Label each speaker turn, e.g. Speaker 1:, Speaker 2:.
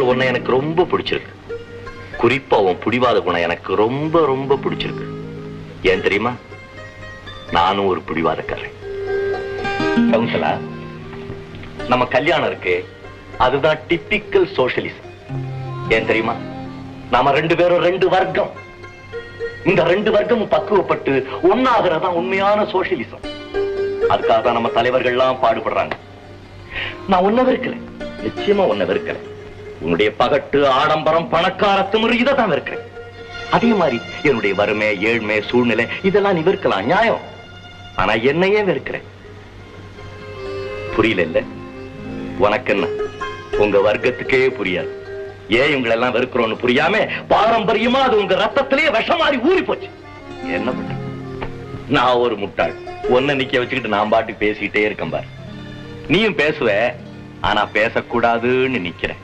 Speaker 1: உன்னை எனக்கு ரொம்ப பிடிச்சிருக்கு. குறிப்பா உன் பிடிவாத குணம் எனக்கு ரொம்ப ரொம்ப பிடிச்சிருக்கு. ஏன் தெரியுமா? நானும் ஒரு பிடிவாதக்காரன். கவுன்சிலா, நம்ம கல்யாணம் இருக்கு, அதுதான் டிப்பிக்கல் சோஷலிசம். ஏன் தெரியுமா? நாம ரெண்டு பேரும் ரெண்டு வர்க்கம். இந்த ரெண்டு வர்க்கமும் பக்குவப்பட்டு ஒன்னாகிறதா உண்மையான சோஷலிசம். அதுக்காக தான் நம்ம தலைவர்கள்லாம் பாடுபடுறாங்க. நான் உன்னை வெறுக்கிறேன், நிச்சயமா உன்னை வெறுக்கிறேன். உன்னுடைய பகட்டு, ஆடம்பரம், பணக்கார திமிரு இதைத்தான் வெறுக்கிறேன். அதே மாதிரி என்னுடைய வறுமை, ஏழ்மை, சூழ்நிலை இதெல்லாம் நீ வெறுக்கலாம், நியாயம். ஆனா என்னையே வெறுக்கிறேன். புரியல இல்ல? உனக்கு என்ன, உங்க வர்க்கத்துக்கே புரியாது. ஏன் இவங்களெல்லாம் வெறுக்கிறோன்னு புரியாம பாரம்பரியமா அது உங்க ரத்தத்திலேயே விஷமாறி ஊறி போச்சு. என்ன பண்ற? நான் ஒரு முட்டாள். ஒன்ன நிக்க வச்சுக்கிட்டு நான் பாட்டுக்கு பேசிக்கிட்டே இருக்கேன் பாரு. நீயும் பேசுவ, ஆனா பேசக்கூடாதுன்னு நிக்கிறேன்.